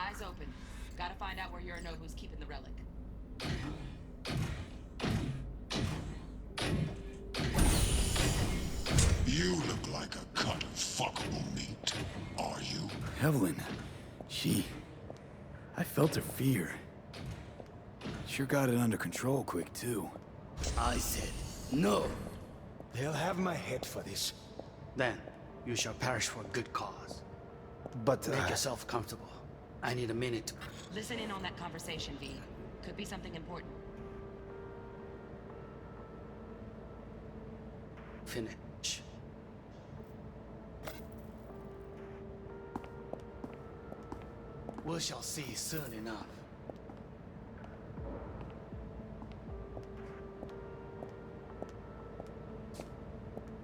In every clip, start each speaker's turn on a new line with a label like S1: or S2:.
S1: Eyes open. Gotta find out where Yorinobu's keeping the relic.
S2: You look like a cut of fuckable meat. Are you?
S3: Evelyn. I felt her fear. Sure got it under control quick, too.
S4: I said, no.
S5: They'll have my head for this.
S4: Then, you shall perish for a good cause.
S5: But,
S4: Make yourself comfortable. I need a minute to...
S1: Listen in on that conversation, V. Could be something important.
S4: Finish. We shall see soon enough.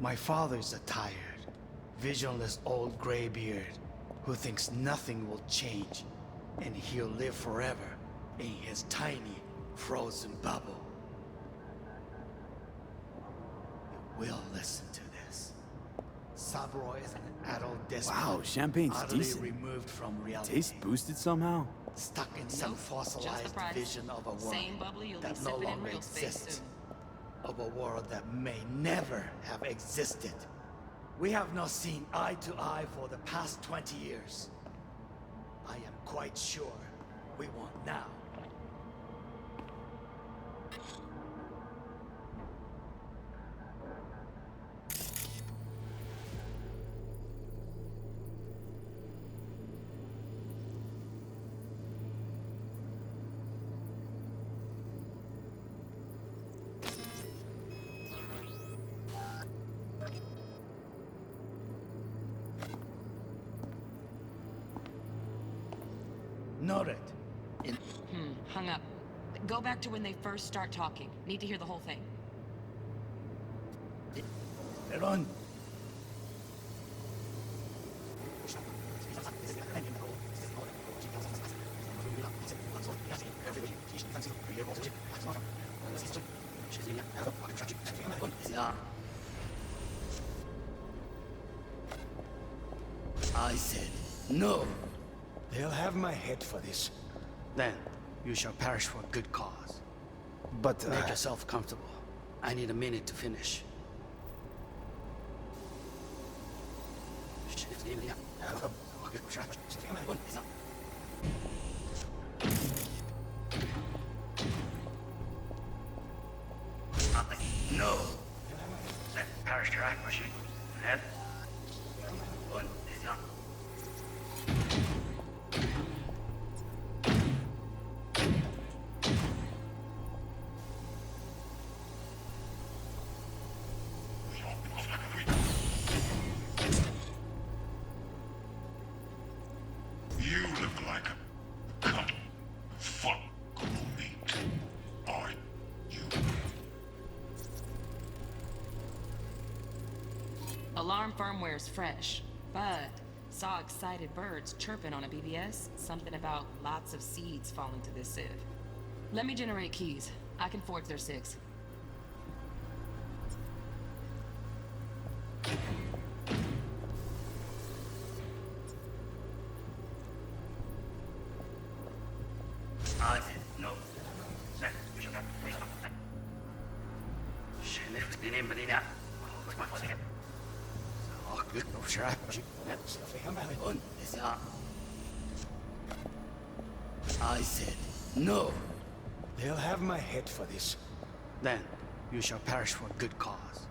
S4: My father's a tired, visionless old graybeard who thinks nothing will change and he'll live forever in his tiny, frozen bubble. You will listen to this. Saburo is an adult despot.
S3: Wow, champagne's
S4: utterly
S3: decent.
S4: removed from reality.
S3: Taste boosted somehow?
S4: Stuck in some
S1: Nope, just the
S4: fossilized
S1: price.
S4: vision of a world
S1: Same bubbly you'll be
S4: that no
S1: sipping in
S4: longer
S1: real space
S4: exists.
S1: soon.
S4: Of a world that may never have existed. We have not seen eye to eye for the past 20 years. I am quite sure we won't now. Noted.
S1: Hung up. Go back to when they first start talking. Need to hear the whole thing.
S4: Run. I said, no.
S5: They'll have my head for this.
S4: Then, you shall perish for a good cause.
S5: But,
S4: Make yourself comfortable. I need a minute to finish. No. Perish your act machine. Head.
S2: You look like a cut of fuckable meat. Are you?
S1: Alarm firmware's fresh, but saw excited birds chirping on a BBS. Something about lots of seeds falling to this sieve. Let me generate keys. I can forge their SIGs.
S4: I said no. I said no.
S5: they'll have my head for this.
S4: Then, you shall perish for a good cause.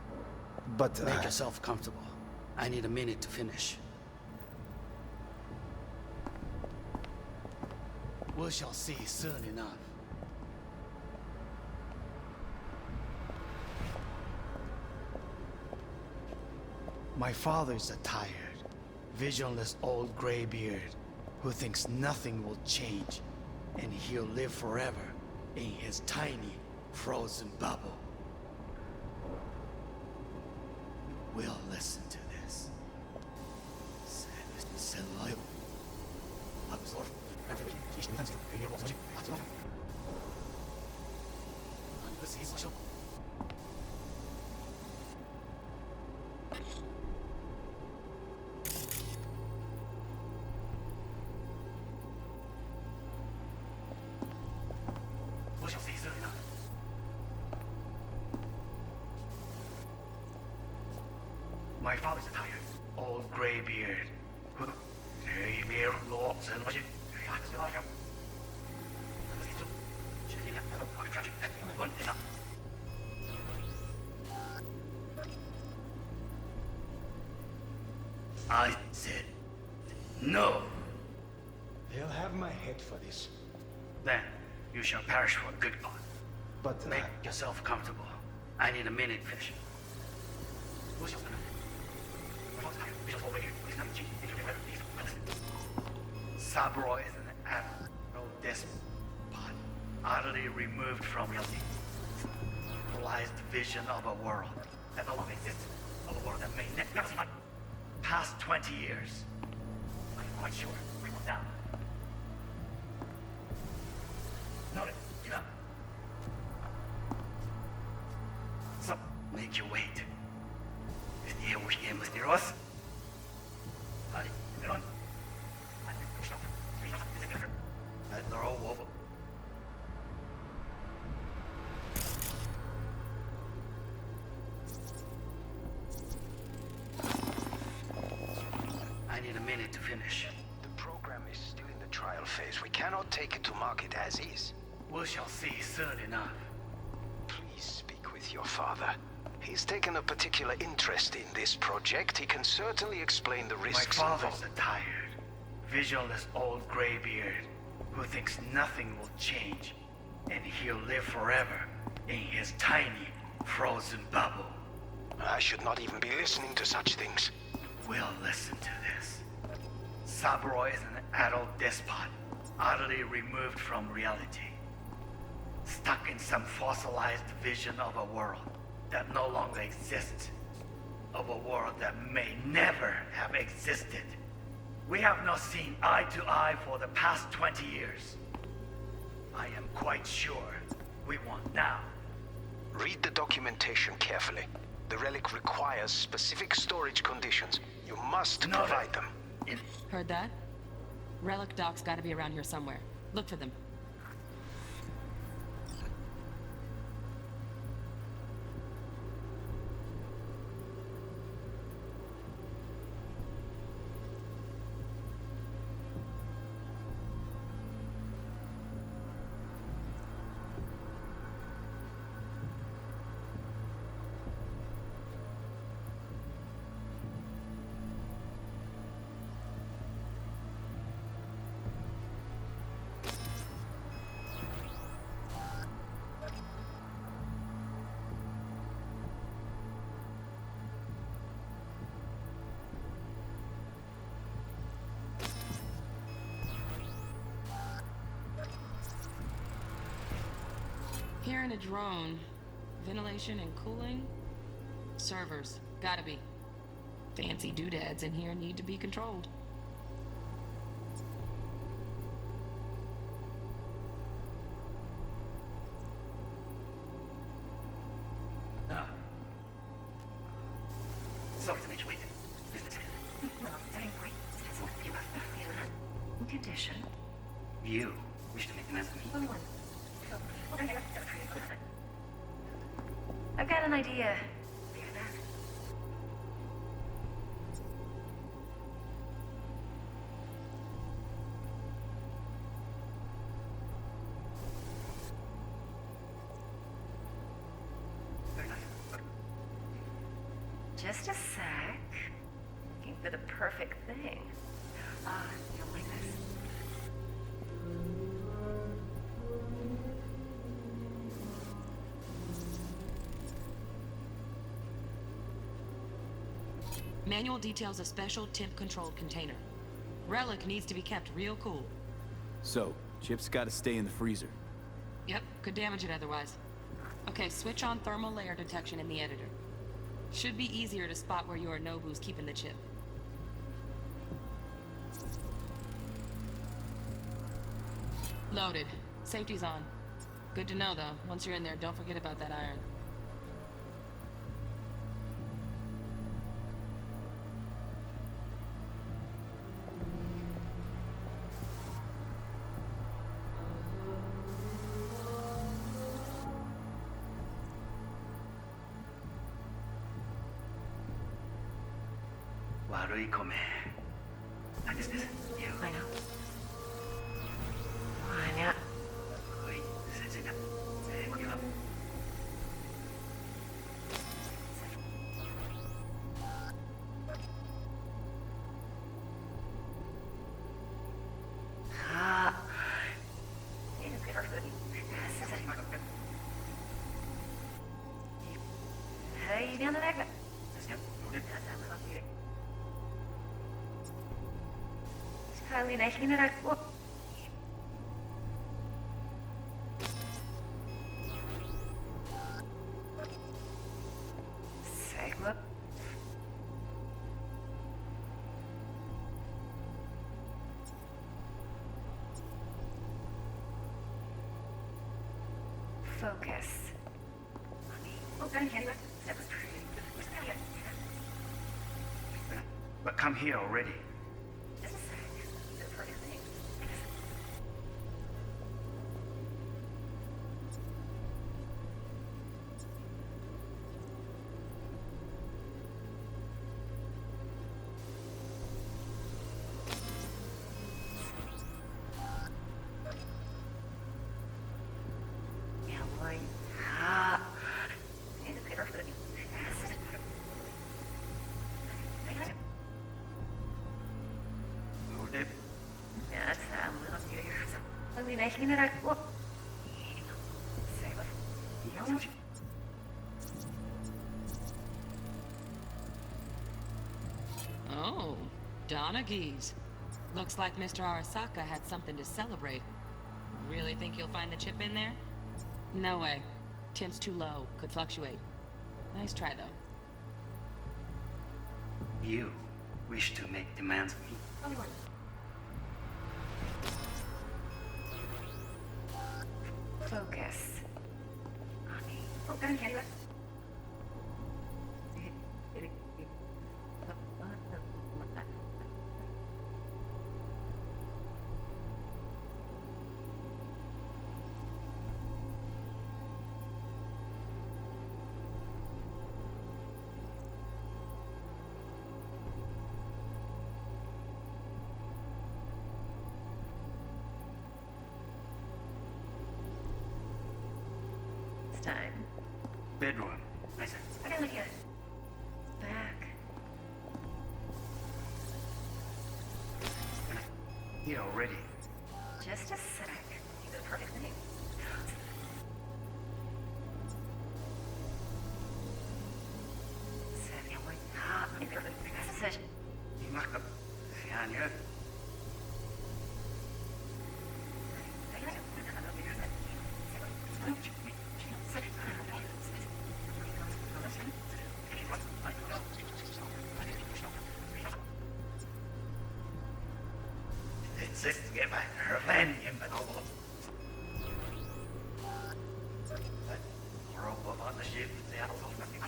S5: But,
S4: Make yourself comfortable. I need a minute to finish. We shall see soon enough. My father's a tired, visionless old graybeard who thinks nothing will change and he'll live forever in his tiny, frozen bubble. We'll listen to this. father's a tired, old graybeard who... I said no.
S5: They'll have my head for this.
S4: Then you shall perish for a good cause.
S5: But,
S4: Make yourself comfortable. I need a minute, finish. Saburo is an admiral despot, utterly removed from reality. Realized vision of a world that no longer exists, of a world that may never see light. Past 20 years. I'm quite sure we will down. Noted, enough. So, make you wait. Este busquemos mysterious. Vale, perdón. They're all over. I need a minute to finish.
S6: The program is still in the trial phase. We cannot take it to market as is.
S4: We shall see soon enough.
S6: Please speak with your father. He's taken a particular interest in this project. He can certainly explain the
S4: My
S6: risks
S4: father's
S6: involved.
S4: a tired, visionless old graybeard who thinks nothing will change, and he'll live forever in his tiny, frozen bubble.
S6: I should not even be listening to such things.
S4: We'll listen to this. Saburo is an adult despot, utterly removed from reality. Stuck in some fossilized vision of a world that no longer exists. Of a world that may never have existed. We have not seen eye to eye for the past 20 years. I am quite sure we won't now.
S6: Read the documentation carefully. The relic requires specific storage conditions. You must
S4: Noted.
S6: provide them.
S1: Heard that? Relic docs gotta be around here somewhere. Look for them. Here in a drone. Ventilation and cooling? Servers. Gotta be. Fancy doodads in here need to be controlled.
S4: No. Sorry to make you wait.
S7: Condition.
S4: You wish to make an estimate.
S7: I've got an idea. Just a sec. Looking for the perfect thing. You'll like this.
S1: Manual details a special temp-controlled container. Relic needs to be kept real cool.
S3: So, chips gotta stay in the freezer.
S1: Yep, could damage it otherwise. Okay, switch on thermal layer detection in the editor. Should be easier to spot where your Nobu's keeping the chip. Loaded. Safety's on. Good to know, though. Once you're in there, don't forget about that iron.
S8: 悪い米。This isn't you.
S7: I know. Anya.
S8: Wait, this isn't it. Give up.
S7: Ah. Hey, down the back. Sekali naikin aku. Segment. Focus. Oh, darn it, that was pretty.
S8: But come here already.
S7: Just a sec. The perfect thing. Yeah, boy. Ah. And the perfect thing.
S8: Moved it.
S7: That's a little weird. Ugly naikin aku. Segment.
S1: Oh, Donaghy's. Looks like Mr. Arasaka had something to celebrate. Really think you'll find the chip in there? No way. Temp's too low. Could fluctuate. Nice try, though.
S8: You wish to make demands of me.
S7: Focus. Oh, darn it. It's time.
S8: Bedroom. I said,
S7: I gotta look at it. Back.
S8: here already.
S7: Just a sec. You did the perfect thing. Second one. Ah, perfect. That's it.
S8: You must have. Yeah, yeah. Insist get my revenge in the novel. Robot on the ship, the out of nothing.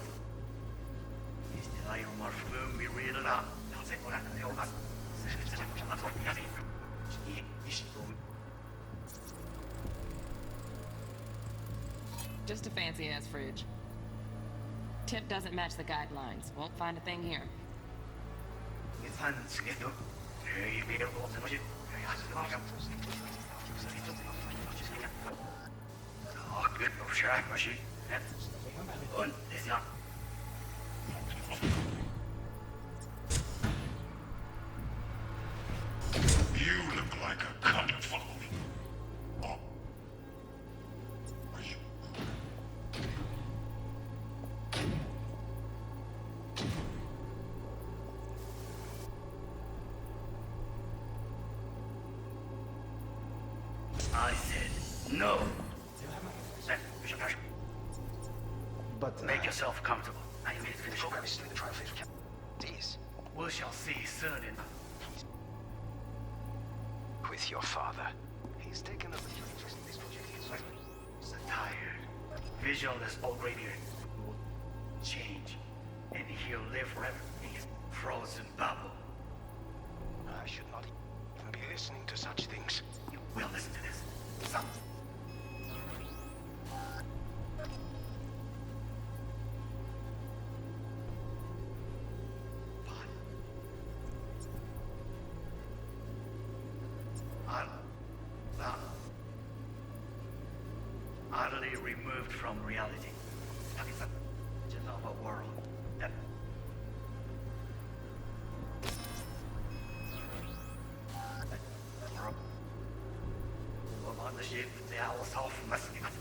S8: Is the iron mushroom be read it up? I'll say what happened to the old us.
S1: Just a fancy-ass fridge. Tip doesn't match the guidelines. Won't find a thing here.
S8: Good of shark machine. Und ist ja.
S2: You look like a cunt of follow me. Oh. Are you?
S8: I said no.
S5: But
S8: Make yourself comfortable. I need to finish.
S6: Program is doing the trial phase. Please.
S8: We shall see soon enough.
S6: With your father. He's taken a particular interest in this project.
S8: He's a tired, visionless old graybeard who will change, and he'll live forever in his frozen bubble.
S6: I should not even be listening to such things.
S8: You will listen to this. Some. utterly removed from reality. It's another world. That world. وما نشيد بتاع وصوف مسكت.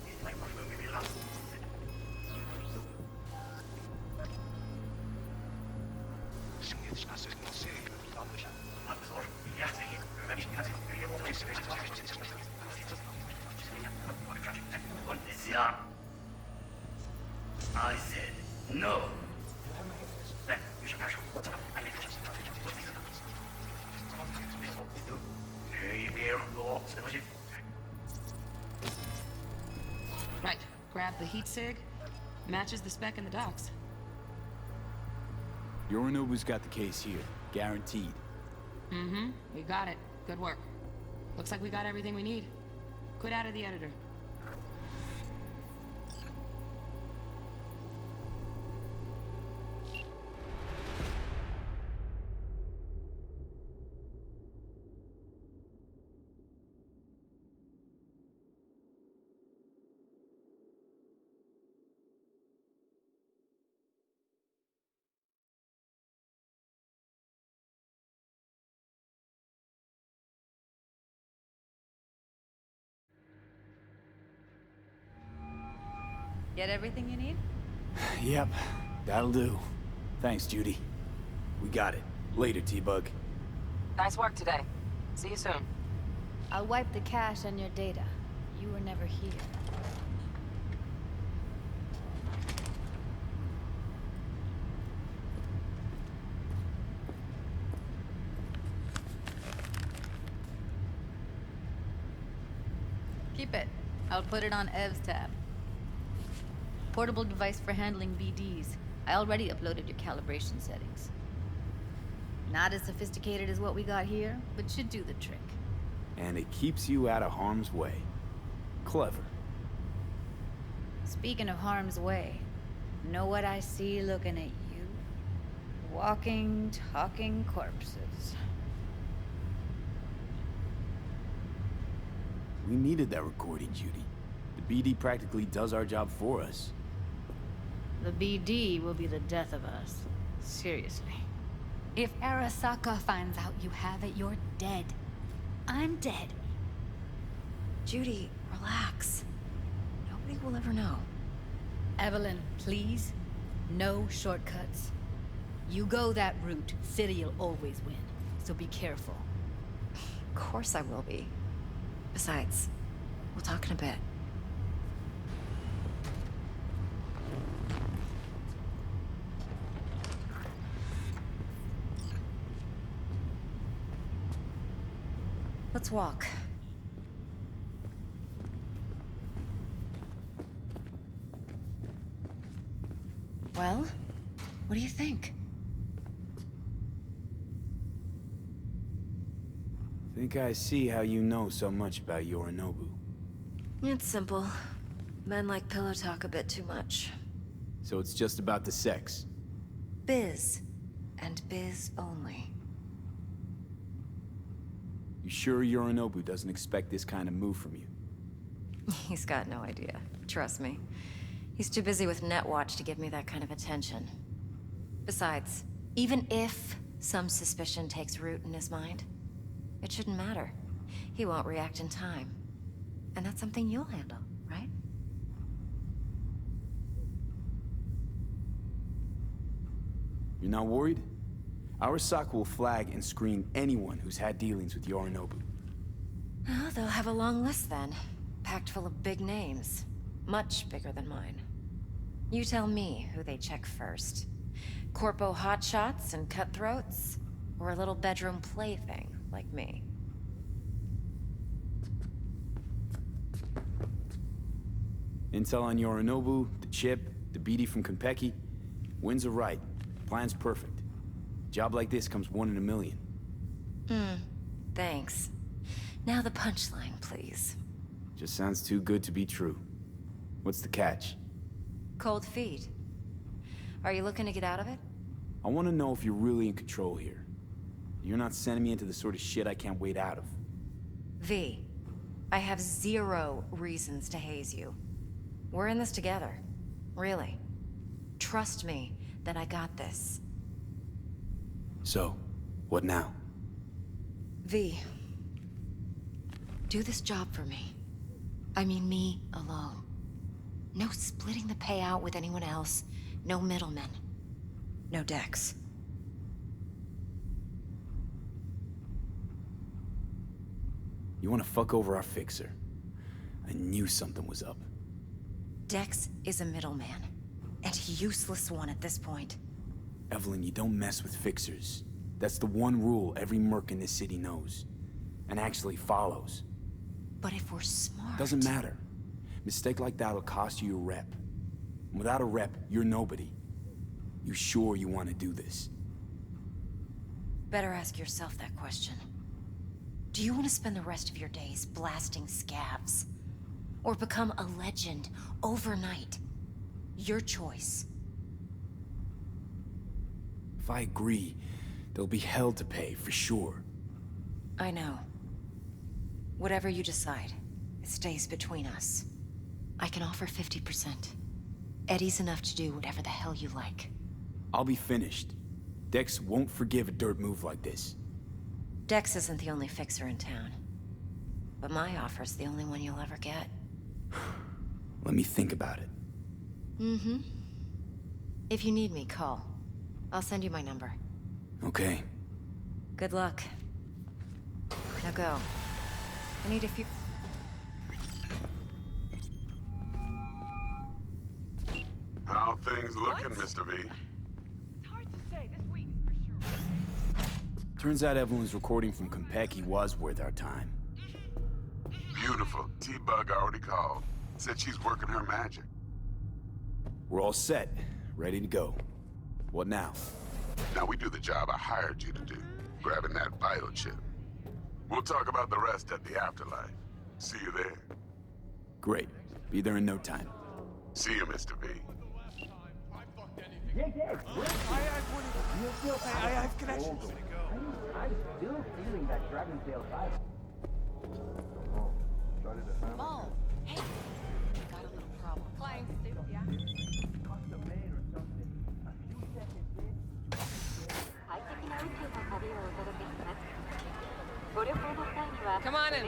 S8: It's like مفهومي بالله. I said no.
S1: Right. Grab the heat sig. Matches the spec in the docs.
S3: Yorinobu's got the case here. Guaranteed.
S1: Mm-hmm. We got it. Good work. Looks like we got everything we need. Quit out of the editor.
S9: Get everything you need?
S3: Yep, that'll do. Thanks, Judy. We got it. Later, T-Bug.
S1: Nice work today. See you soon.
S9: I'll wipe the cache on your data. You were never here. Keep it. I'll put it on Ev's tab. Portable device for handling BDs. I already uploaded your calibration settings. Not as sophisticated as what we got here, but should do the trick.
S3: And it keeps you out of harm's way. Clever.
S9: Speaking of harm's way, know what I see looking at you? Walking, talking corpses.
S3: We needed that recording, Judy. The BD practically does our job for us.
S9: The BD will be the death of us. Seriously. If Arasaka finds out you have it, you're dead. I'm dead.
S7: Judy, relax. Nobody will ever know.
S9: Evelyn, please. No shortcuts. You go that route, City'll always win. So be careful.
S7: Of course I will be. Besides, we'll talk in a bit. Let's walk. Well, what do you think?
S3: Think I see how you know so much about Yorinobu.
S7: It's simple. Men like pillow talk a bit too much.
S3: So it's just about the sex.
S7: Biz. And biz only.
S3: You sure Yorinobu doesn't expect this kind of move from you?
S7: He's got no idea. Trust me. He's too busy with Netwatch to give me that kind of attention. Besides, even if some suspicion takes root in his mind, it shouldn't matter. He won't react in time. And that's something you'll handle, right?
S3: You're not worried? Arasaka will flag and screen anyone who's had dealings with Yorinobu.
S7: Oh, they'll have a long list then. Packed full of big names. Much bigger than mine. You tell me who they check first. Corpo hotshots and cutthroats? Or a little bedroom plaything like me?
S3: Intel on Yorinobu, the chip, the BD from Konpeki. Winds are right. Plan's perfect. Job like this comes 1 in a million.
S7: Thanks. Now the punchline, please.
S3: Just sounds too good to be true. What's the catch?
S7: Cold feet. Are you looking to get out of it?
S3: I want to know if you're really in control here. You're not sending me into the sort of shit I can't wait out of.
S7: V. I have 0 reasons to haze you. We're in this together. Really. Trust me that I got this.
S3: So, what now?
S7: V. Do this job for me. I mean me alone. No splitting the payout with anyone else. No middlemen. No Dex.
S3: You want to fuck over our fixer? I knew something was up.
S7: Dex is a middleman. And a useless one at this point.
S3: Evelyn, you don't mess with fixers. That's the one rule every merc in this city knows. And actually follows.
S7: But if we're smart...
S3: Doesn't matter. Mistake like that'll cost you your rep. And without a rep, you're nobody. You sure you want to do this?
S7: Better ask yourself that question. Do you want to spend the rest of your days blasting scabs? Or become a legend overnight? Your choice.
S3: If I agree, there'll be hell to pay, for sure.
S7: I know. Whatever you decide, it stays between us. I can offer 50%. Eddie's enough to do whatever the hell you like.
S3: I'll be finished. Dex won't forgive a dirt move like this.
S7: Dex isn't the only fixer in town. But my offer's the only one you'll ever get.
S3: Let me think about it.
S7: Mm-hmm. If you need me, call. I'll send you my number.
S3: Okay.
S7: Good luck. Now go. I need a few...
S10: How things looking, Mr. V?
S11: It's hard to say. This week, for sure.
S3: Turns out Evelyn's recording from Konpeki was worth our time.
S10: Beautiful. T-Bug already called. Said she's working her magic.
S3: We're all set. Ready to go. What now?
S10: Now we do the job I hired you to do. Grabbing that biochip. We'll talk about the rest at the afterlife. See you there.
S3: Great. Be there in no time.
S10: See you, Mr. V.
S11: I have connections.
S5: I'm still feeling that Dragon Tail vibe.
S7: Oh, hey! Got a little problem.
S9: Flying suit, yeah.
S1: Come on in.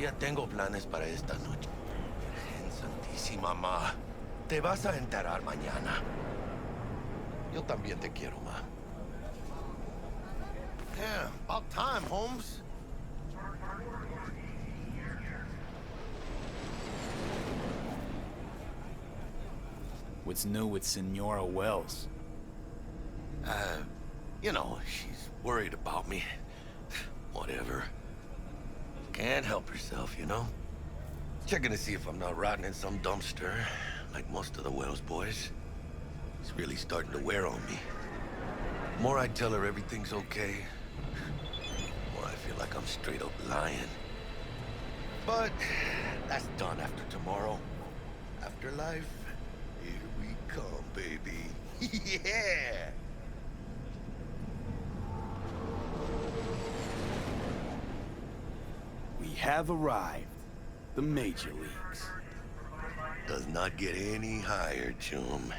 S12: Ya tengo planes para esta noche. Virgen Santísima, ma. Te vas a enterar mañana. Yo también te quiero, ma. Yeah, about time, Holmes.
S3: What's new with Senora Wells?
S12: You know, she's worried about me. Whatever. Can't help herself, you know? Checking to see if I'm not rotting in some dumpster, like most of the Wells boys. It's really starting to wear on me. The more I tell her everything's okay, the more I feel like I'm straight up lying. But that's done after tomorrow. Afterlife, here we come, baby. Yeah!
S3: We have arrived. The major leagues.
S12: Does not get any higher, chum.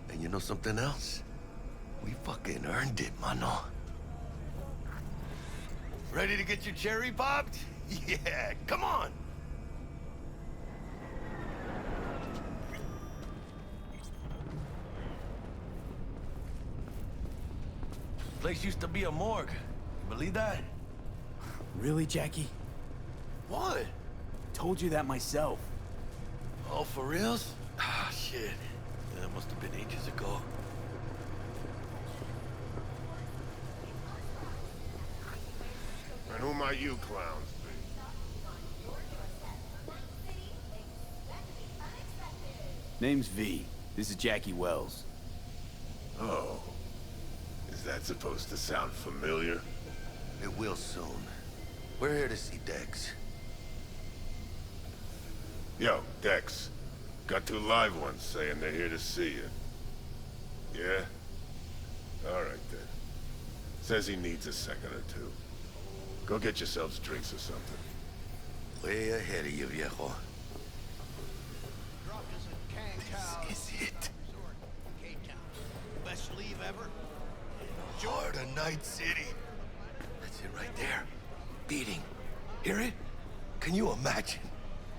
S12: And you know something else? We fucking earned it, mano. Ready to get your cherry popped? Yeah, come on! Place used to be a morgue. You believe that?
S3: Really, Jackie?
S12: What?
S3: Told you that myself.
S12: Oh, for reals? Ah, shit. That must have been ages ago.
S2: And who might you clowns be?
S3: Name's V. This is Jackie Wells.
S2: Oh. Is that supposed to sound familiar?
S12: It will soon. We're here to see Dex.
S2: Yo, Dex. Got 2 live ones saying they're here to see you. Yeah? Alright then. Says he needs a second or two. Go get yourselves drinks or something.
S12: Way ahead of you, viejo. This is it.
S13: Best leave ever?
S12: Heart of Night City. That's it right there. Beating. Hear it? Can you imagine?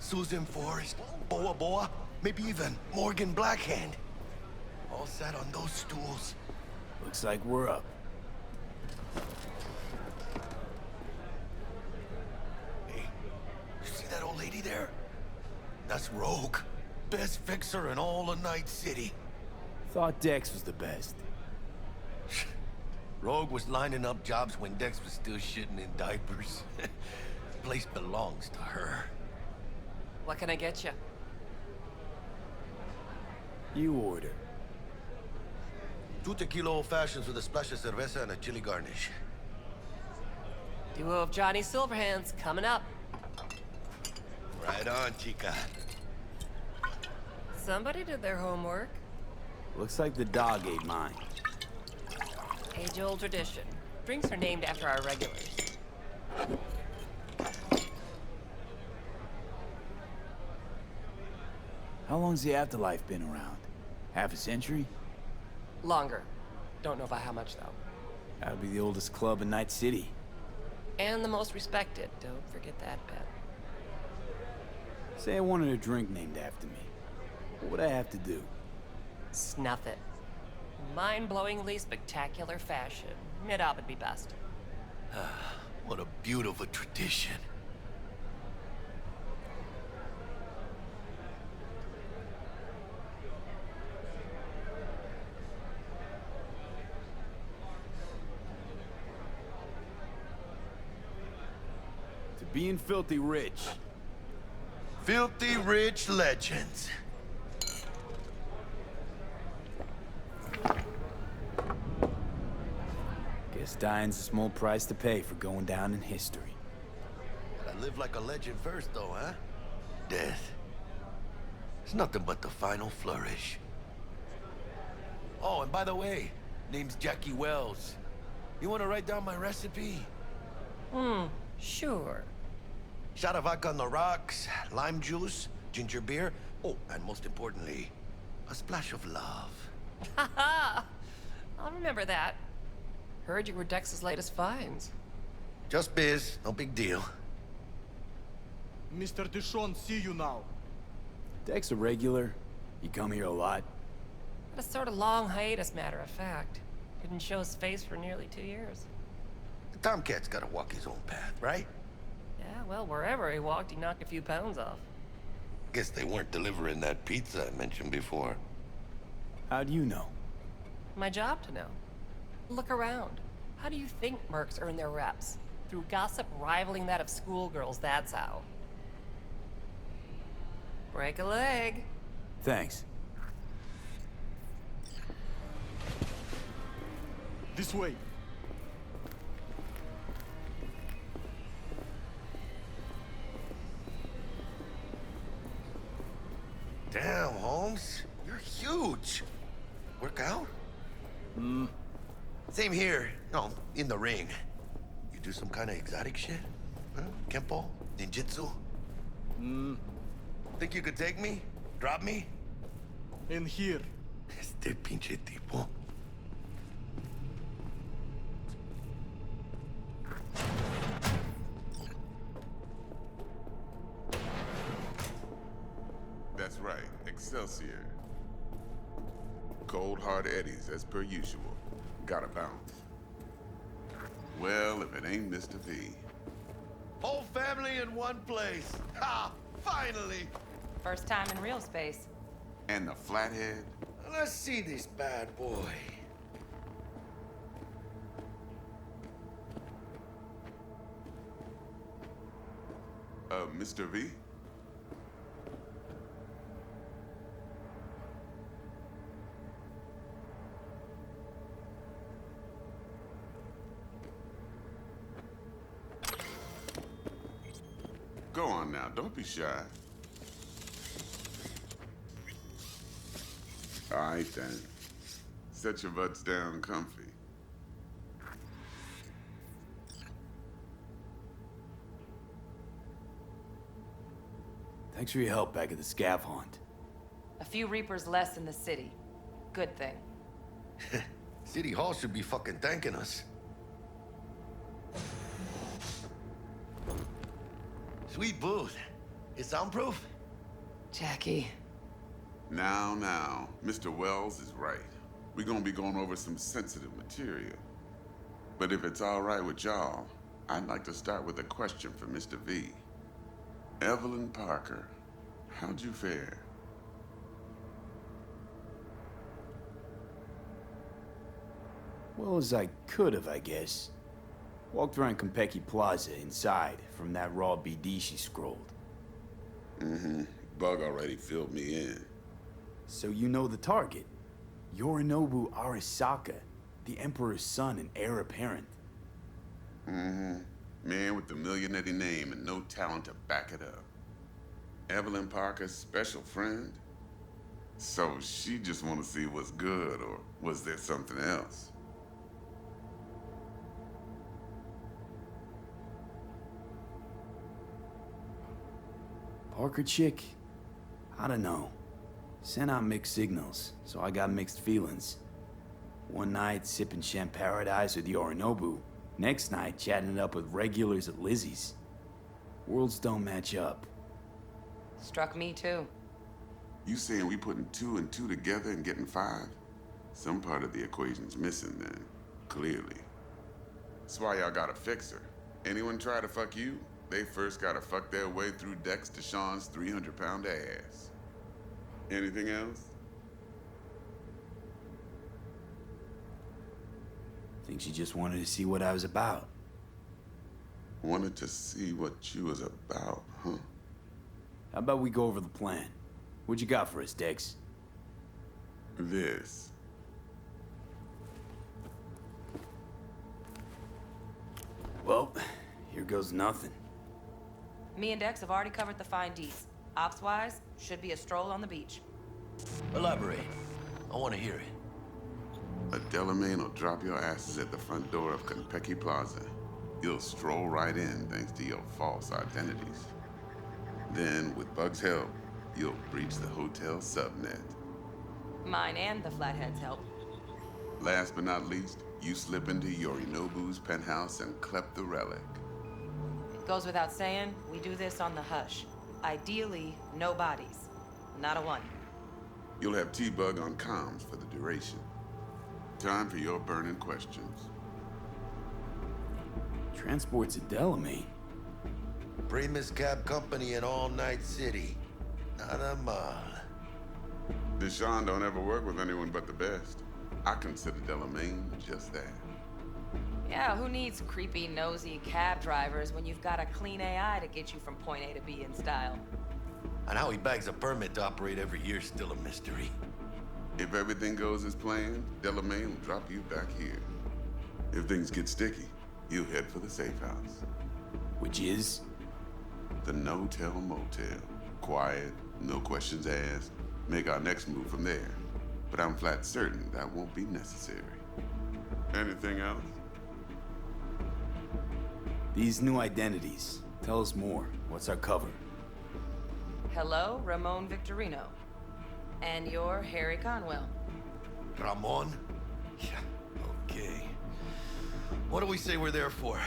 S12: Susan Forrest, Boa Boa, maybe even Morgan Blackhand. All sat on those stools.
S3: Looks like we're up.
S12: Hey, you see that old lady there? That's Rogue. Best fixer in all of Night City.
S3: Thought Dex was the best.
S12: Rogue was lining up jobs when Dex was still shitting in diapers. Place belongs to her.
S14: What can I get you?
S3: You order.
S12: 2 tequila old fashions with a splash of cerveza and a chili garnish.
S14: Duo of Johnny Silverhands coming up.
S12: Right on, chica.
S14: Somebody did their homework.
S3: Looks like the dog ate mine.
S14: Age-old tradition. Drinks are named after our regulars.
S3: How long's the afterlife been around? Half a century?
S14: Longer. Don't know by how much, though.
S3: That'd be the oldest club in Night City.
S14: And the most respected. Don't forget that, Ben.
S3: Say I wanted a drink named after me. What would I have to do?
S14: Snuff it. Mind-blowingly spectacular fashion. It would be best.
S12: What a beautiful tradition.
S3: To being filthy rich.
S12: Filthy rich legends.
S3: Guess dying's a small price to pay for going down in history.
S12: Gotta live like a legend first, though, huh? Death. It's nothing but the final flourish. Oh, and by the way, name's Jackie Wells. You wanna write down my recipe?
S14: Sure.
S12: Shot of vodka on the rocks, lime juice, ginger beer. Oh, and most importantly, a splash of love.
S14: Haha! I'll remember that. Heard you were Dex's latest finds.
S12: Just biz, no big deal.
S13: Mr. Dishon, see you now.
S3: Dex a regular? You come here a lot?
S14: Had a sort of long hiatus, matter of fact. Didn't show his face for nearly 2 years.
S12: The Tomcat's gotta walk his own path, right?
S14: Yeah, well, wherever he walked, he knocked a few pounds off.
S12: Guess they weren't delivering that pizza I mentioned before.
S3: How do you know?
S14: My job to know. Look around. How do you think mercs earn their reps? Through gossip rivaling that of schoolgirls, that's how. Break a leg.
S3: Thanks. This way.
S12: Damn, Holmes. You're huge. Work out? Same here. No, in the ring. You do some kind of exotic shit? Huh? Kempo? Ninjutsu? Think you could take me? Drop me?
S4: In here.
S12: Este pinche tipo.
S10: That's right, Excelsior. Cold hard eddies as per usual. Gotta bounce. Well, if it ain't Mr. V.
S12: Whole family in one place. Ha! Finally!
S1: First time in real space.
S10: And the flathead?
S12: Let's see this bad boy.
S10: Mr. V? Go on now, don't be shy. All right then. Set your butts down comfy.
S3: Thanks for your help back at the scav haunt.
S1: A few Reapers less in the city. Good thing.
S12: City Hall should be fucking thanking us. Sweet booth. It's soundproof?
S1: Jackie.
S10: Now, Mr. Wells is right. We're gonna be going over some sensitive material. But if it's all right with y'all, I'd like to start with a question for Mr. V. Evelyn Parker, how'd you fare?
S3: Well as I could have, I guess. Walked around Konpeki Plaza inside from that raw BD she scrolled.
S10: Bug already filled me in.
S3: So you know the target. Yorinobu Arasaka, the Emperor's son and heir apparent.
S10: Man with the millionaire name and no talent to back it up. Evelyn Parker's special friend? So she just want to see what's good, or was there something else?
S3: Parker chick? I don't know. Sent out mixed signals, so I got mixed feelings. One night, sipping Champaradise with Yorinobu. Next night, chatting it up with regulars at Lizzie's. Worlds don't match up.
S1: Struck me too.
S10: You saying we putting 2 and 2 together and getting 5? Some part of the equation's missing then, clearly. That's why y'all gotta fix her. Anyone try to fuck you, they first gotta fuck their way through Dex Deshawn's 300-pound ass. Anything else?
S3: Think she just wanted to see what I was about.
S10: Wanted to see what you was about, huh?
S3: How about we go over the plan? What you got for us, Dex?
S10: This.
S3: Well, here goes nothing.
S1: Me and Dex have already covered the fine Ds. Ops-wise, should be a stroll on the beach.
S12: Elaborate. I want to hear it.
S10: A Delamain will drop your asses at the front door of Konpeki Plaza. You'll stroll right in thanks to your false identities. Then, with Bug's help, you'll breach the hotel subnet.
S1: Mine and the Flathead's help.
S10: Last but not least, you slip into Yorinobu's penthouse and clep the relic.
S1: Goes without saying, we do this on the hush. Ideally, no bodies. Not a one.
S10: You'll have T-Bug on comms for the duration. Time for your burning questions.
S3: Transport's a Delamain.
S12: Primus Cab Company in All Night City. Nada mal.
S10: Deshaun don't ever work with anyone but the best. I consider Delamain just that.
S1: Yeah, who needs creepy, nosy cab drivers when you've got a clean AI to get you from point A to B in style?
S12: And how he bags a permit to operate every year is still a mystery.
S10: If everything goes as planned, Delamain will drop you back here. If things get sticky, you head for the safe house.
S3: Which is?
S10: The no-tell motel. Quiet, no questions asked. Make our next move from there. But I'm flat certain that won't be necessary. Anything else?
S3: These new identities. Tell us more. What's our cover?
S1: Hello, Ramon Victorino. And you're Harry Conwell.
S12: Ramon? Yeah, okay. What do we say we're there for?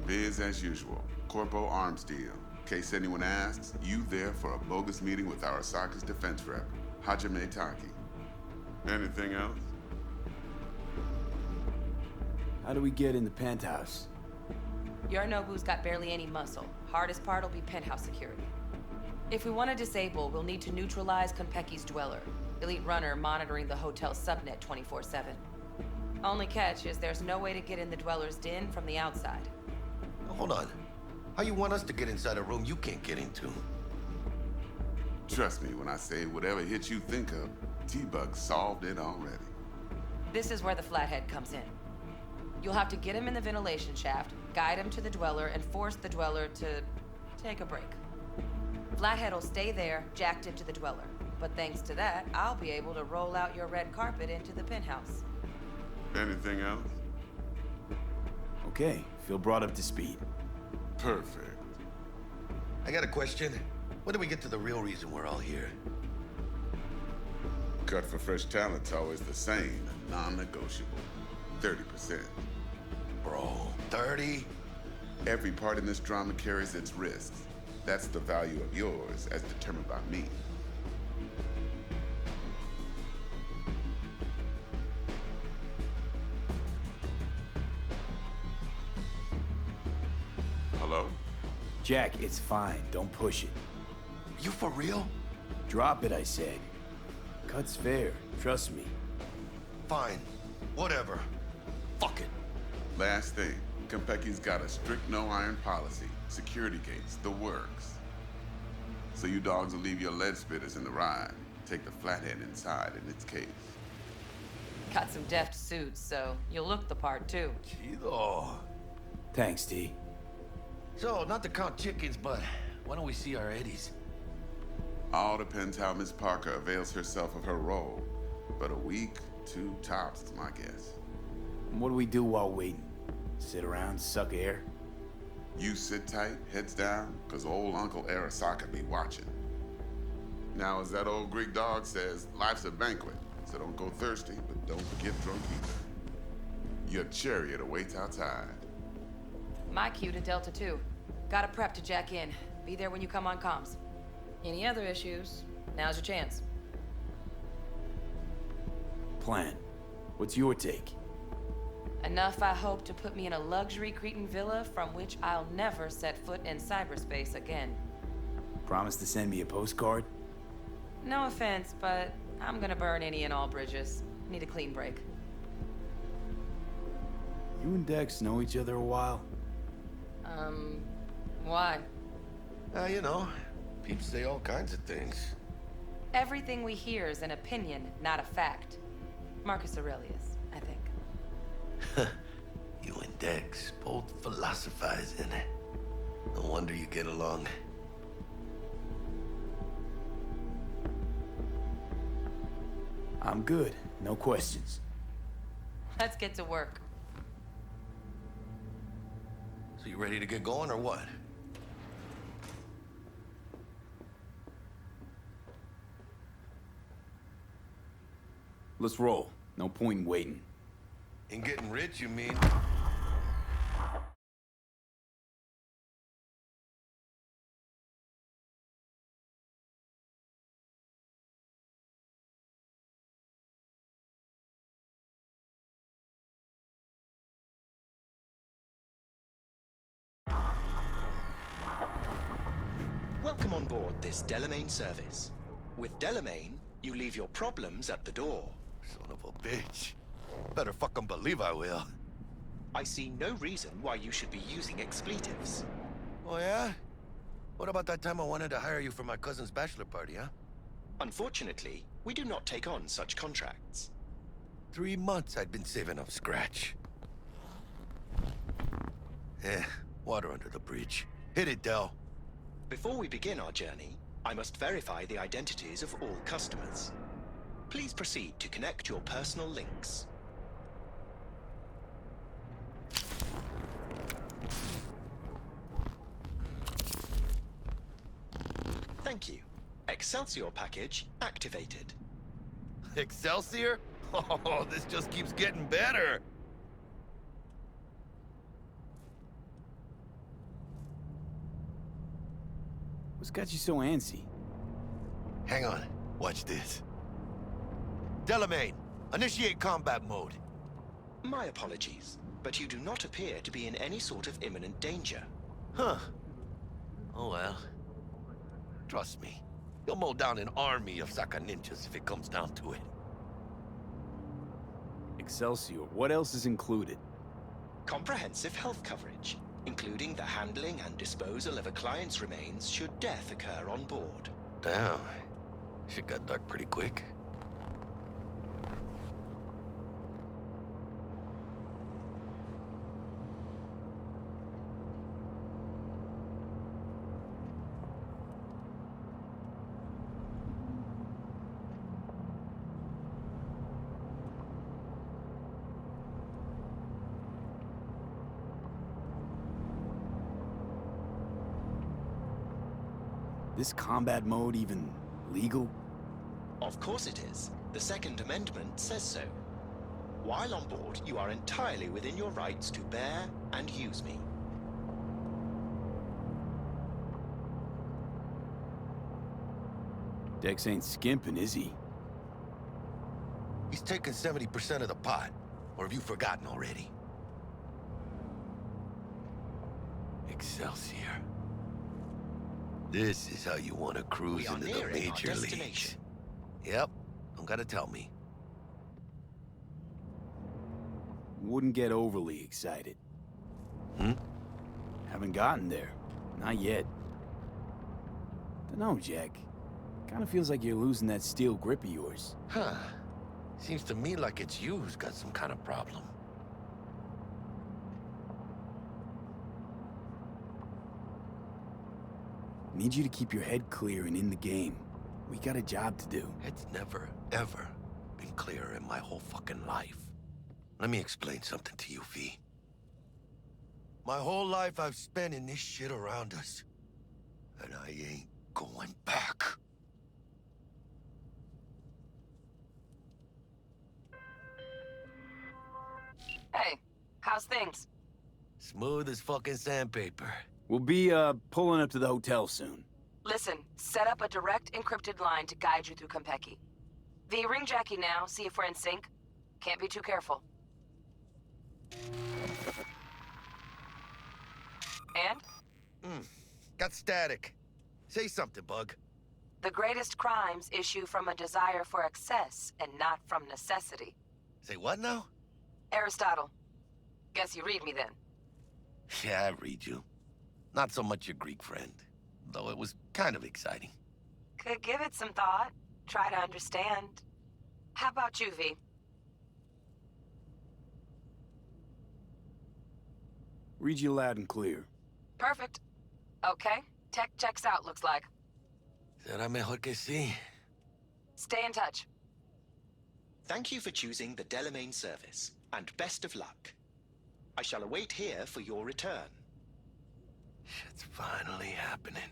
S10: Biz as usual. Corpo arms deal. In case anyone asks, you there for a bogus meeting with Arasaka's defense rep, Hajime Taki. Anything else?
S3: How do we get in the penthouse?
S1: Yorinobu's got barely any muscle. Hardest part will be penthouse security. If we want to disable, we'll need to neutralize Konpeki's dweller, elite runner monitoring the hotel's subnet 24/7. Only catch is there's no way to get in the dweller's den from the outside.
S12: Hold on. How you want us to get inside a room you can't get into?
S10: Trust me when I say whatever hit you think of, T-Bug solved it already.
S1: This is where the flathead comes in. You'll have to get him in the ventilation shaft, guide him to the dweller, and force the dweller to take a break. Flathead will stay there, jacked into the dweller. But thanks to that, I'll be able to roll out your red carpet into the penthouse.
S10: Anything else?
S3: Okay, feel brought up to speed.
S10: Perfect.
S12: I got a question. When do we get to the real reason we're all here?
S10: Cut for fresh talent's always the same and non-negotiable. 30%.
S12: Bro, 30?
S10: Every part in this drama carries its risks. That's the value of yours as determined by me. Hello?
S3: Jack, it's fine. Don't push it.
S12: You for real?
S3: Drop it, I said. Cut's fair. Trust me.
S12: Fine. Whatever. Fuck it.
S10: Last thing, Konpeki's got a strict no-iron policy. Security gates, the works. So you dogs will leave your lead spitters in the ride. Take the flathead inside in its case.
S1: Got some deft suits, so you'll look the part too.
S12: Chido.
S3: Thanks, T.
S12: So, not to count chickens, but why don't we see our Eddies?
S10: All depends how Miss Parker avails herself of her role. But a week, 2 tops is my guess.
S3: And what do we do while waiting? Sit around, suck air?
S10: You sit tight, heads down, cause old Uncle Arasaka be watching. Now, as that old Greek dog says, life's a banquet, so don't go thirsty, but don't get drunk either. Your chariot awaits outside.
S1: My cue to Delta 2. Gotta prep to jack in. Be there when you come on comms. Any other issues, now's your chance.
S3: Plan. What's your take?
S1: Enough, I hope, to put me in a luxury Cretan villa from which I'll never set foot in cyberspace again.
S3: Promise to send me a postcard?
S1: No offense, but I'm gonna burn any and all bridges. Need a clean break.
S3: You and Dex know each other a while?
S1: Why?
S12: You know, people say all kinds of things.
S1: Everything we hear is an opinion, not a fact. Marcus Aurelius, I think.
S12: You and Dex both philosophizing. No wonder you get along.
S3: I'm good. No questions.
S1: Let's get to work.
S12: So you ready to get going or what?
S3: Let's roll. No point in waiting.
S12: In getting rich, you mean?
S13: Welcome on board this Delamain service. With Delamain, you leave your problems at the door.
S12: Son of a bitch. Better fucking believe I will.
S13: I see no reason why you should be using expletives.
S12: Oh, yeah? What about that time I wanted to hire you for my cousin's bachelor party, huh?
S13: Unfortunately, we do not take on such contracts.
S12: 3 months I'd been saving up scratch. Water under the bridge. Hit it, Del.
S13: Before we begin our journey, I must verify the identities of all customers. Please proceed to connect your personal links. Thank you. Excelsior package activated.
S12: Excelsior? Oh, this just keeps getting better.
S3: What's got you so antsy?
S12: Hang on. Watch this. Delamain, initiate combat mode.
S13: My apologies, but you do not appear to be in any sort of imminent danger.
S12: Huh. Oh well. Trust me. You'll mow down an army of Saka ninjas if it comes down to it.
S3: Excelsior, what else is included?
S13: Comprehensive health coverage, including the handling and disposal of a client's remains should death occur on board.
S12: Damn. Shit got dark pretty quick.
S3: This combat mode even legal?
S13: Of course it is. The Second Amendment says so. While on board, you are entirely within your rights to bear and use me.
S3: Dex ain't skimping, is he?
S12: He's taking 70% of the pot. Or have you forgotten already? Excelsior. This is how you want to cruise into the major leagues. Yep, don't gotta tell me.
S3: Wouldn't get overly excited. Haven't gotten there. Not yet. Dunno, Jack. Kinda feels like you're losing that steel grip of yours.
S12: Huh. Seems to me like it's you who's got some kind of problem.
S3: Need you to keep your head clear and in the game. We got a job to do.
S12: It's never, ever been clearer in my whole fucking life. Let me explain something to you, V. My whole life I've spent in this shit around us. And I ain't going back.
S1: Hey, how's things?
S12: Smooth as fucking sandpaper.
S3: We'll be, pulling up to the hotel soon.
S1: Listen, set up a direct encrypted line to guide you through Konpeki. V, ring Jackie now, see if we're in sync. Can't be too careful. And?
S12: Got static. Say something, Bug.
S1: The greatest crimes issue from a desire for excess and not from necessity.
S12: Say what now?
S1: Aristotle. Guess you read me then.
S12: Yeah, I read you. Not so much your Greek friend, though it was kind of exciting.
S1: Could give it some thought. Try to understand. How about you, V?
S3: Read you loud and clear.
S1: Perfect. Okay. Tech checks out, looks like.
S12: Será mejor que sí.
S1: Stay in touch.
S13: Thank you for choosing the Delamain service, and best of luck. I shall await here for your return.
S12: Shit's finally happening.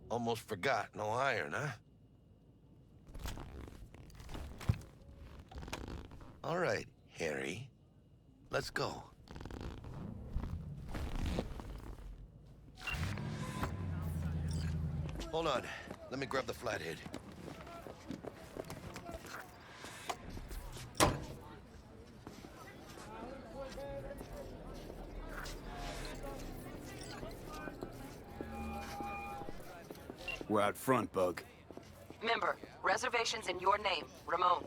S12: Almost forgot, no iron, huh? All right, Harry. Let's go. Hold on. Let me grab the flathead.
S3: We're out front, Bug.
S1: Member, reservations in your name, Ramon.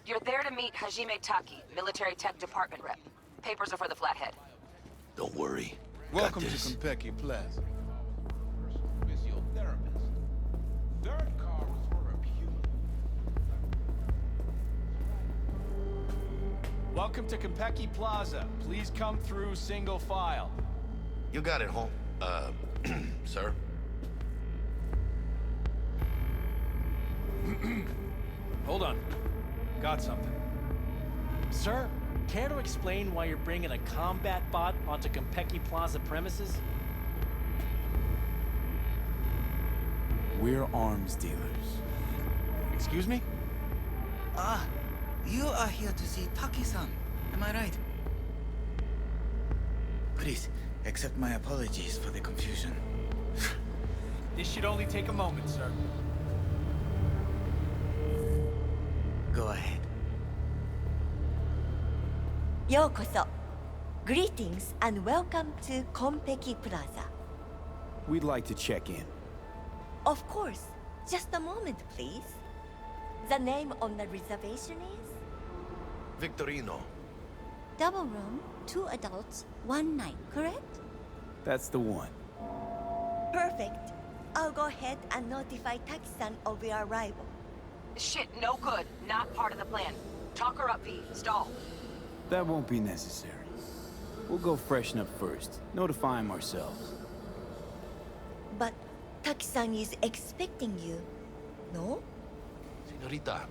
S1: You're there to meet Hajime Taki, military tech department rep. Papers are for the Flathead.
S12: Don't worry.
S15: Welcome
S12: Got
S15: to
S12: this.
S15: Konpeki Plaza. Welcome to Konpeki Plaza. Please come through single file.
S12: You got it, home. Sir?
S15: Hold on. Got something. Sir, care to explain why you're bringing a combat bot onto Konpeki Plaza premises?
S3: We're arms dealers.
S15: Excuse me?
S16: Ah, you are here to see Taki-san, am I right? Please, accept my apologies for the confusion.
S15: This should only take a moment, sir.
S16: Go ahead.
S17: Yokoso. Greetings and welcome to Konpeki Plaza.
S3: We'd like to check in.
S17: Of course. Just a moment, please. The name on the reservation is?
S12: Victorino.
S17: Double room, 2 adults, 1 night, correct?
S3: That's the one.
S17: Perfect. I'll go ahead and notify Taki-san of your arrival.
S1: Shit, no good. Not part of the plan. Talk her up, V. Stall.
S3: That won't be necessary. We'll go freshen up first. Notify him ourselves.
S17: But Taki-san is expecting you, no?
S12: Senorita,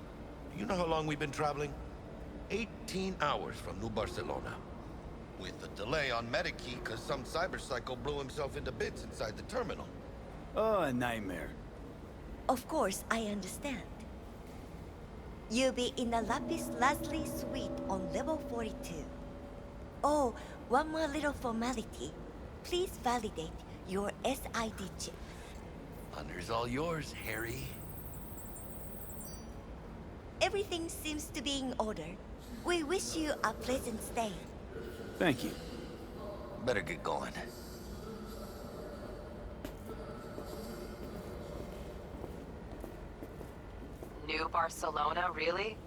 S12: you know how long we've been traveling? 18 hours from New Barcelona. With a delay on Medikey because some cyberpsycho blew himself into bits inside the terminal.
S3: Oh, a nightmare.
S17: Of course, I understand. You'll be in the Lapis Lazuli suite on level 42. Oh, one more little formality. Please validate your SID chip.
S12: Honor's all yours, Harry.
S17: Everything seems to be in order. We wish you a pleasant stay.
S3: Thank you.
S12: Better get going.
S1: New Barcelona, really?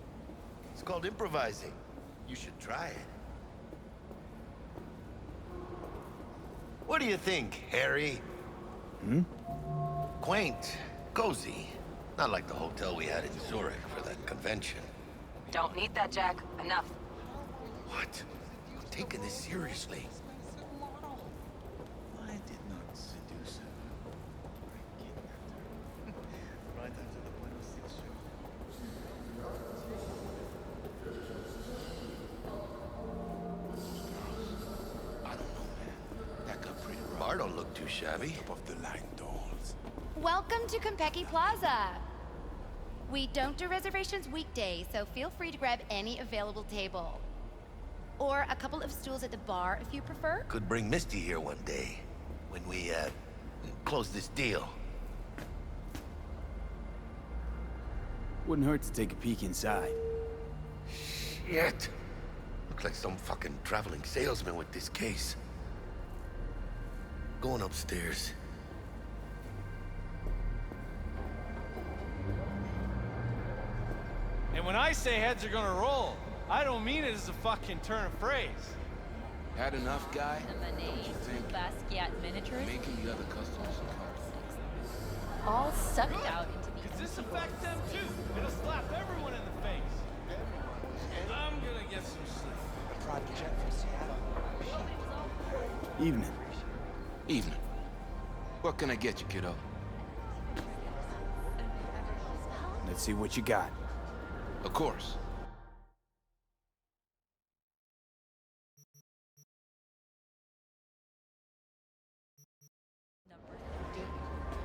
S12: It's called improvising. You should try it. What do you think, Harry?
S3: Hmm?
S12: Quaint, cozy. Not like the hotel we had in Zurich for that convention.
S1: Don't need that, Jack. Enough.
S12: What? I'm taking this seriously.
S4: I did not seduce her. I kidnapped her. Right after the Buenos Six show.
S12: I don't know, man. That got pretty rough. Bar don't look too shabby.
S10: Top of the line dolls.
S18: Welcome to Konpeki Plaza. We don't do reservations weekdays, so feel free to grab any available table. Or a couple of stools at the bar if you prefer.
S12: Could bring Misty here one day. When we, close this deal.
S3: Wouldn't hurt to take a peek inside.
S12: Shit. Looks like some fucking traveling salesman with this case. Going upstairs.
S15: And when I say heads are gonna roll, I don't mean it as a fucking turn of phrase.
S19: Had enough, guy? Don't you think?
S9: Basquiat miniatures?
S19: Making the other customers uncomfortable.
S9: All sucked out into the...
S15: Cause this affects them too. It'll slap everyone in the face. I'm gonna get some sleep.
S19: Private jet from Seattle.
S3: Evening.
S19: Evening. What can I get you, kiddo?
S3: Let's see what you got.
S19: Of course.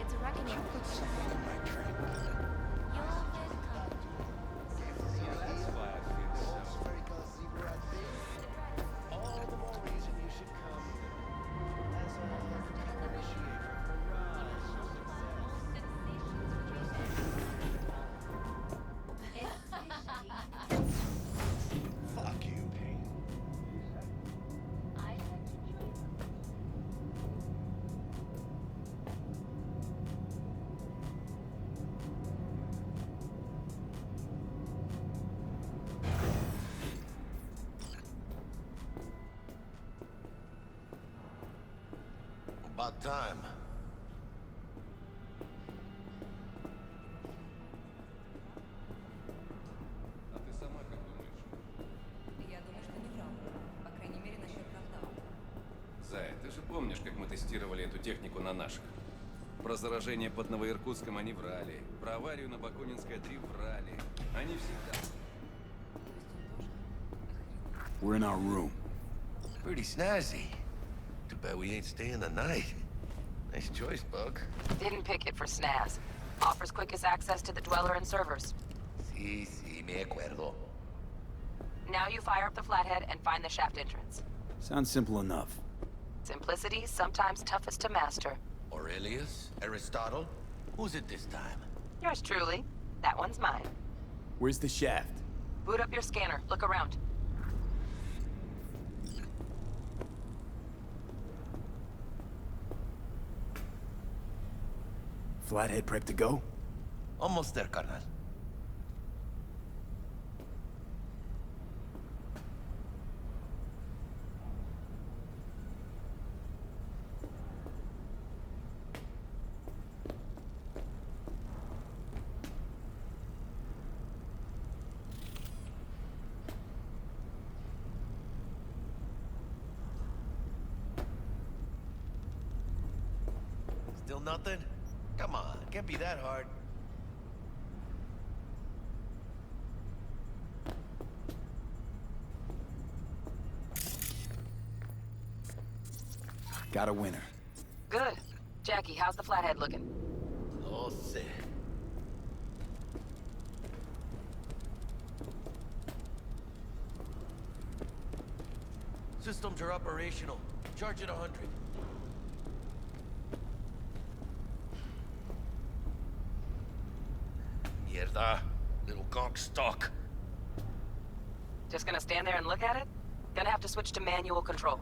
S18: It's a reckoning.
S19: Put something in my drink.
S12: About time.
S20: Зай, ты же помнишь, как мы тестировали эту технику на наших? Про заражение под Новоиркутском они врали. Про аварию на Бакунинской 3 врали. Они всегда...
S3: We're in our room.
S12: Pretty snazzy. Too bad we ain't staying the night. Nice choice, Bug.
S1: Didn't pick it for snaz. Offers quickest access to the Dweller and servers.
S12: Sí, sí, me acuerdo.
S1: Now you fire up the flathead and find the shaft entrance.
S3: Sounds simple enough.
S1: Simplicity, sometimes toughest to master.
S12: Aurelius? Aristotle? Who's it this time?
S1: Yours truly. That one's mine.
S3: Where's the shaft?
S1: Boot up your scanner. Look around.
S3: Flathead prep to go?
S12: Almost there, carnal. Still nothing? Come on, can't be that hard.
S3: Got a winner.
S1: Good. Jackie, how's the flathead looking?
S12: Oh, sick. Systems are operational. Charge it 100. Mierda. Little conch stock.
S1: Just gonna stand there and look at it? Gonna have to switch to manual control.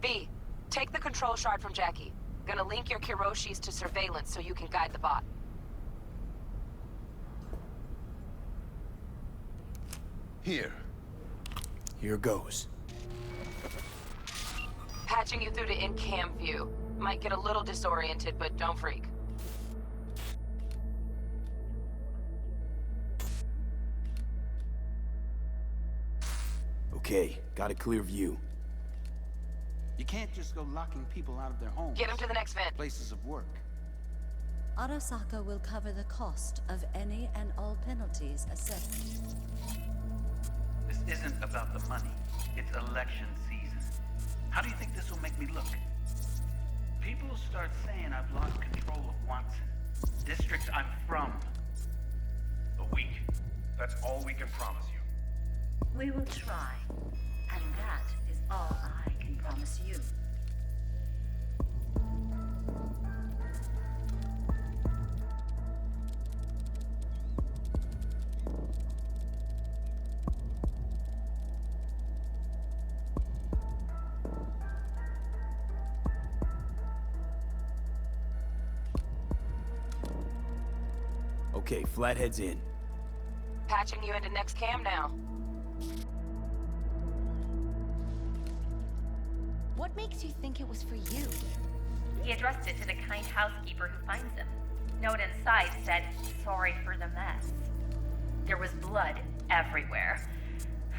S1: V, take the control shard from Jackie. Gonna link your Kiroshis to surveillance so you can guide the bot.
S12: Here.
S3: Here goes.
S1: Patching you through to in-cam view. Might get a little disoriented, but don't freak.
S3: Okay, got a clear view.
S16: You can't just go locking people out of their homes.
S1: Get them to the next vent.
S16: Places of work.
S21: Arasaka will cover the cost of any and all penalties assessed.
S8: This isn't about the money. It's election season. How do you think this will make me look? People start saying I've lost control of Watson, district I'm from.
S22: A week. That's all we can promise you.
S21: We will try, and that is all I can promise you.
S3: Okay, Flathead's in.
S1: Patching you into next cam now.
S18: What makes you think it was for you?
S23: He addressed it to the kind housekeeper who finds him. Note inside said, "Sorry for the mess." There was blood everywhere.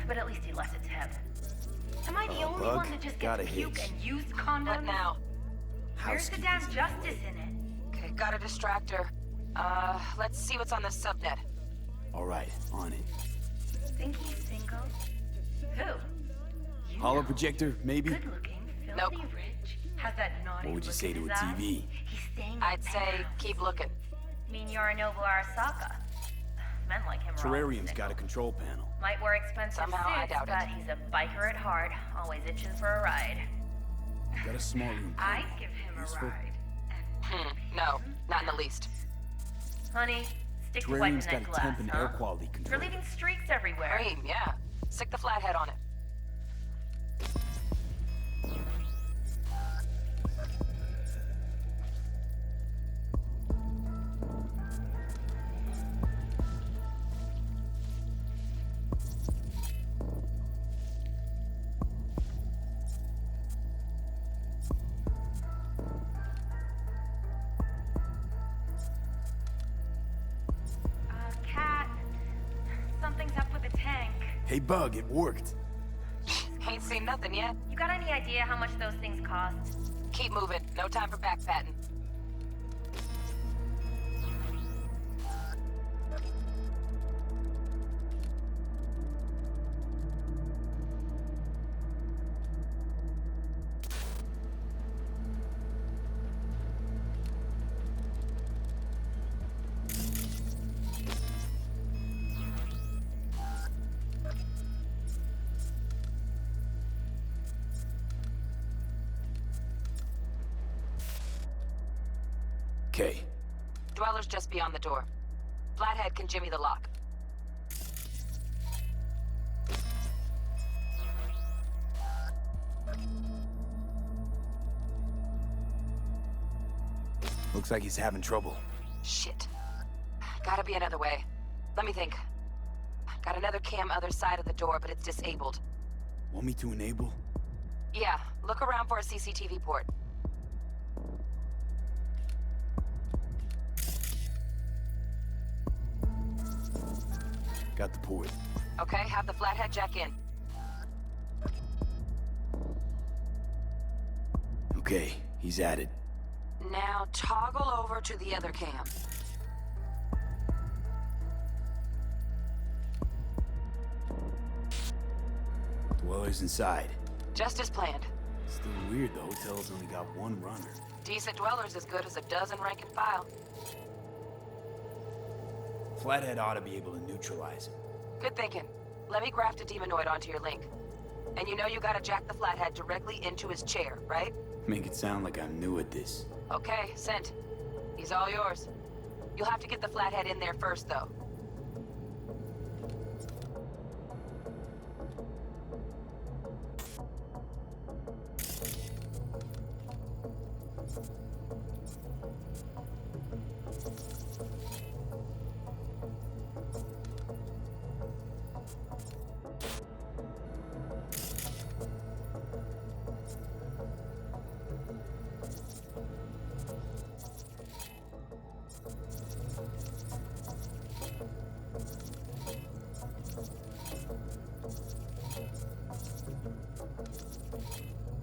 S23: But at least he left a tip. Am I the only
S3: Bug,
S23: one that just
S3: gotta
S23: gets puke
S3: hit.
S23: and used condoms?
S1: What now?
S23: Where's the damn justice in it?
S1: Okay, gotta distract her. Let's see what's on the subnet.
S3: All right, on it.
S23: Think he's single? Who?
S3: Holo projector, maybe?
S23: Good looking, filthy rich, has that naughty
S3: What would you
S23: look
S3: say
S23: in
S3: to a
S23: his eye.
S3: TV?
S23: He's staying in
S1: I'd
S23: the
S1: say
S23: penthouse.
S1: keep looking.
S23: Mean Yorinobu Arasaka. Men like him are always
S3: Terrarium's
S23: single.
S3: got a control panel.
S23: Might wear expensive
S1: Somehow I
S23: suits,
S1: doubt it.
S23: but he's a biker at heart, always itching for a ride.
S3: Got a small room.
S23: I'd give him a
S3: Useful.
S23: ride.
S1: No, not in the least.
S23: Honey, stick to wiping
S3: Terrarium's
S23: that
S3: got a
S23: glass,
S3: temp and
S23: huh?
S3: air quality
S23: You're
S3: control.
S23: leaving streaks everywhere.
S1: Green, yeah. Stick the flathead on it.
S23: something's up with the tank.
S3: Hey, Bug, it worked.
S1: Ain't seen nothing yet.
S23: You got any idea how much those things cost?
S1: Keep moving. No time for backpatting.
S3: Okay.
S1: Dweller's just beyond the door. Flathead can jimmy the lock.
S3: Looks like he's having trouble.
S1: Shit. Gotta be another way. Let me think. Got another cam other side of the door, but it's disabled.
S3: Want me to enable?
S1: Yeah, look around for a CCTV port.
S3: Got the port.
S1: Okay, have the flathead jack in.
S3: Okay, he's at it.
S1: Now toggle over to the other cam.
S3: Dweller's inside.
S1: Just as planned.
S3: Still weird, the hotel's only got one runner.
S1: Decent Dweller's as good as a dozen rank and file.
S3: Flathead ought to be able to neutralize him.
S1: Good thinking. Let me graft a demonoid onto your link. And you know you gotta jack the flathead directly into his chair, right?
S3: Make it sound like I'm new at this.
S1: Okay, sent. He's all yours. You'll have to get the flathead in there first, though.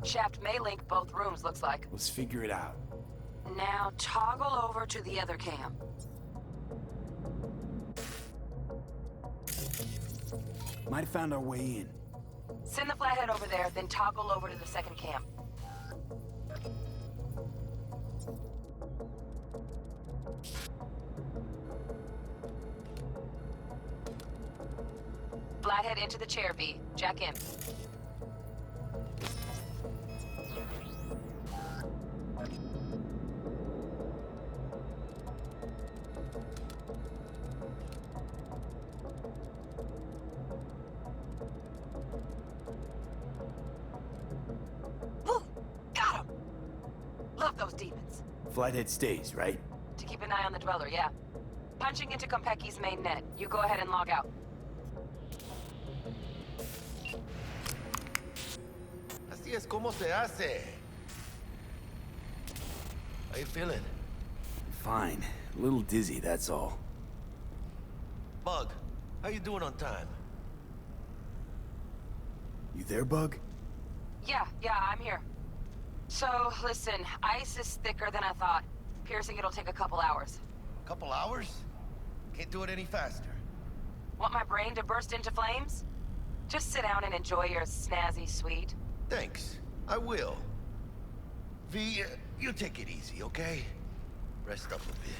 S1: Shaft may link both rooms, looks like.
S3: Let's figure it out.
S1: Now toggle over to the other cam.
S3: Might have found our way in.
S1: Send the flathead over there, then toggle over to the second cam. Flathead into the chair, V. Jack in. Woo! Got him! Love those demons.
S3: Flathead stays, right?
S1: To keep an eye on the Dweller, yeah. Punching into Konpeki's main net. You go ahead and log out.
S12: Así es como se hace. How you feeling?
S3: Fine. A little dizzy, that's all.
S12: Bug, how you doing on time?
S3: You there, Bug?
S1: Yeah, I'm here. So, listen, ice is thicker than I thought. Piercing it'll take a couple hours.
S12: Couple hours? Can't do it any faster.
S1: Want my brain to burst into flames? Just sit down and enjoy your snazzy sweet.
S12: Thanks. I will. V, you take it easy, okay? Rest up a bit.